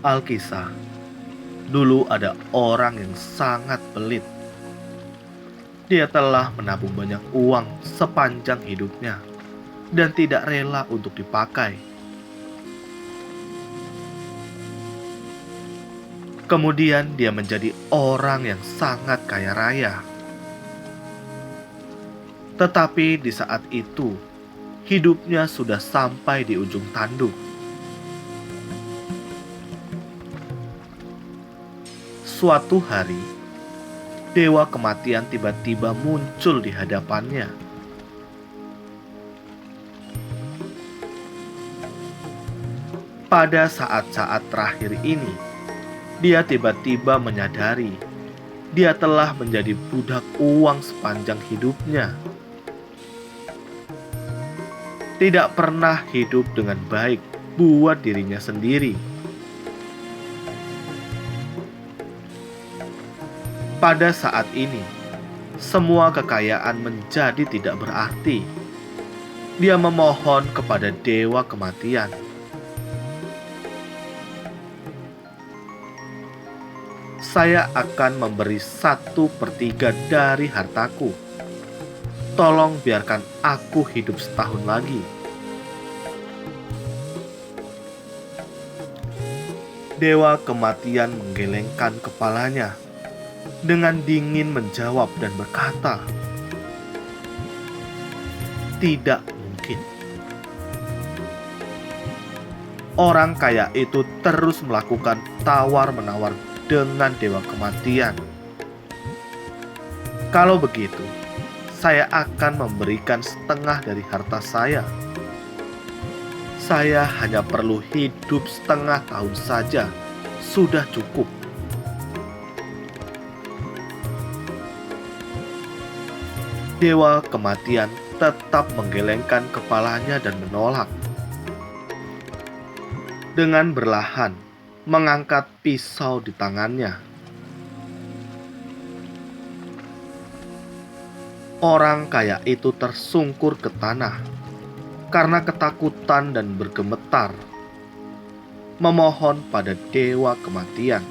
Alkisah, dulu ada orang yang sangat pelit. Dia telah menabung banyak uang sepanjang hidupnya dan tidak rela untuk dipakai. Kemudian dia menjadi orang yang sangat kaya raya. Tetapi di saat itu, hidupnya sudah sampai di ujung tanduk. Suatu hari, dewa kematian tiba-tiba muncul di hadapannya. Pada saat-saat terakhir ini, dia tiba-tiba menyadari dia telah menjadi budak uang sepanjang hidupnya. Tidak pernah hidup dengan baik buat dirinya sendiri. Pada saat ini, semua kekayaan menjadi tidak berarti. Dia memohon kepada dewa kematian. Saya akan memberi 1/3 dari hartaku. Tolong biarkan aku hidup setahun lagi. Dewa kematian menggelengkan kepalanya dengan dingin menjawab dan berkata, "Tidak mungkin." Orang kaya itu terus melakukan tawar-menawar dengan dewa kematian. Kalau begitu, saya akan memberikan setengah dari harta saya. Saya hanya perlu hidup setengah tahun saja, sudah cukup. Dewa kematian tetap menggelengkan kepalanya dan menolak. Dengan berlahan, mengangkat pisau di tangannya. Orang kaya itu tersungkur ke tanah karena ketakutan dan bergemetar, memohon pada dewa kematian,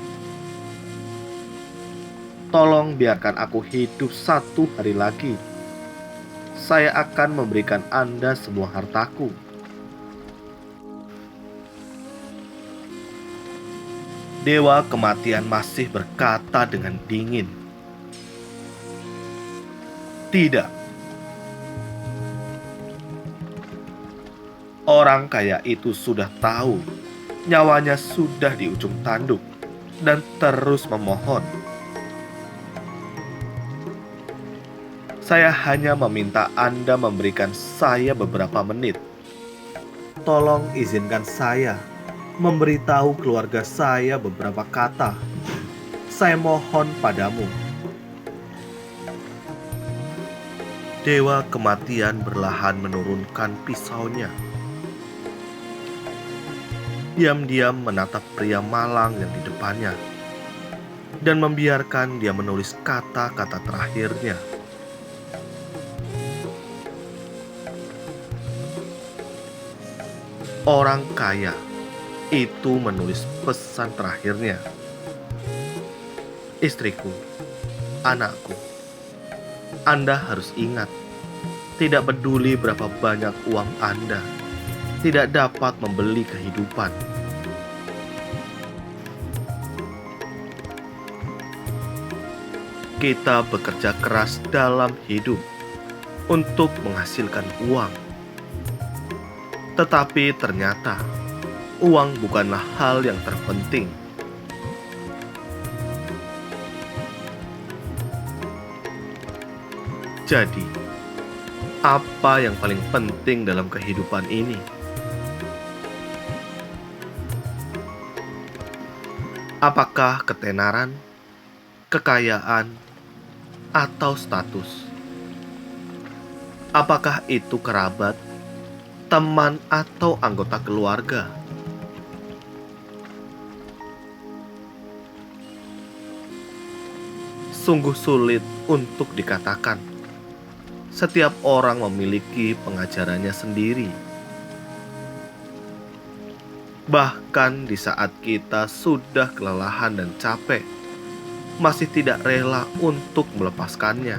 "Tolong biarkan aku hidup 1 hari lagi. Saya akan memberikan Anda semua hartaku." Dewa kematian masih berkata dengan dingin, "Tidak." Orang kaya itu sudah tahu nyawanya sudah di ujung tanduk dan terus memohon, "Saya hanya meminta Anda memberikan saya beberapa menit. Tolong izinkan saya memberitahu keluarga saya beberapa kata. Saya mohon padamu." Dewa kematian berlahan menurunkan pisaunya. Diam-diam menatap pria malang yang di depannya dan membiarkan dia menulis kata-kata terakhirnya. Orang kaya itu menulis pesan terakhirnya. "Istriku, anakku, Anda harus ingat, tidak peduli berapa banyak uang Anda, tidak dapat membeli kehidupan. Kita bekerja keras dalam hidup untuk menghasilkan uang. Tetapi ternyata uang bukanlah hal yang terpenting. Jadi, apa yang paling penting dalam kehidupan ini? Apakah ketenaran, kekayaan, atau status? Apakah itu kerabat, teman, atau anggota keluarga? Sungguh sulit untuk dikatakan. Setiap orang memiliki pengajarannya sendiri. Bahkan di saat kita sudah kelelahan dan capek, masih tidak rela untuk melepaskannya.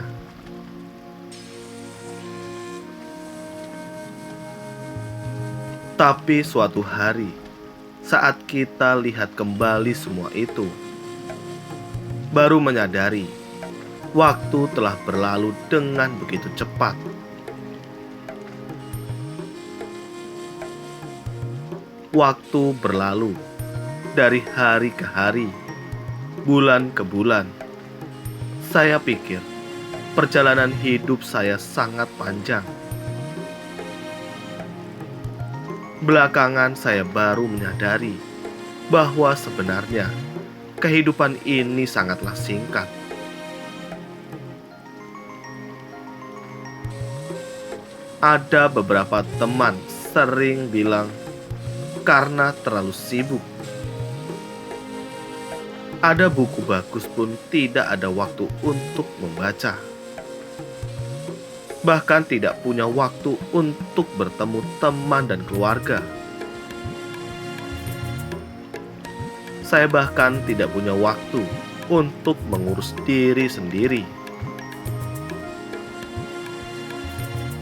Tapi suatu hari, saat kita lihat kembali semua itu, baru menyadari waktu telah berlalu dengan begitu cepat. Waktu berlalu dari hari ke hari, bulan ke bulan. Saya pikir perjalanan hidup saya sangat panjang. Belakangan saya baru menyadari bahwa sebenarnya kehidupan ini sangatlah singkat. Ada beberapa teman sering bilang karena terlalu sibuk. Ada buku bagus pun tidak ada waktu untuk membaca. Bahkan tidak punya waktu untuk bertemu teman dan keluarga. Saya bahkan tidak punya waktu untuk mengurus diri sendiri.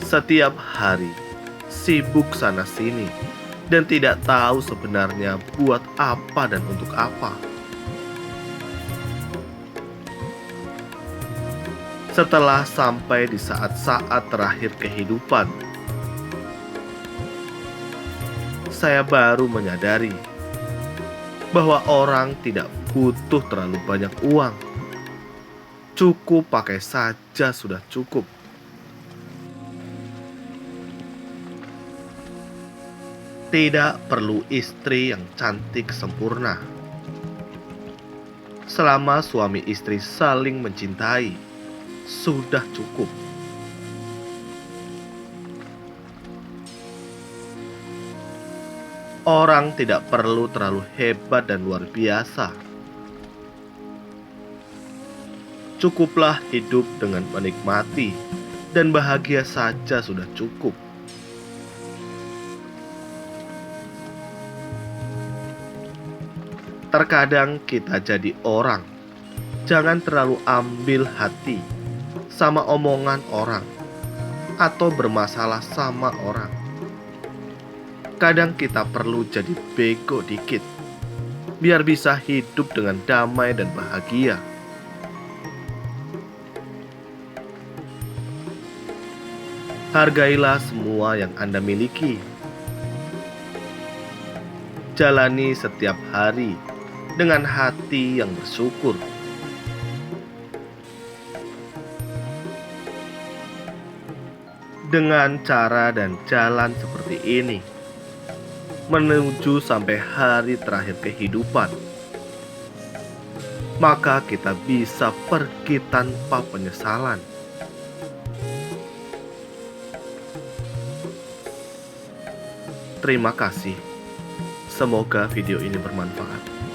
Setiap hari sibuk sana-sini dan tidak tahu sebenarnya buat apa dan untuk apa. Setelah sampai di saat-saat terakhir kehidupan, saya baru menyadari bahwa orang tidak butuh terlalu banyak uang. Cukup pakai saja sudah cukup. Tidak perlu istri yang cantik sempurna. Selama suami istri saling mencintai, sudah cukup. Orang tidak perlu terlalu hebat dan luar biasa. Cukuplah hidup dengan menikmati dan bahagia saja sudah cukup. Terkadang kita jadi orang, jangan terlalu ambil hati sama omongan orang atau bermasalah sama orang. Kadang kita perlu jadi bego dikit biar bisa hidup dengan damai dan bahagia. Hargailah semua yang Anda miliki. Jalani setiap hari dengan hati yang bersyukur. Dengan cara dan jalan seperti ini, menuju sampai hari terakhir kehidupan, maka kita bisa pergi tanpa penyesalan. Terima kasih. Semoga video ini bermanfaat.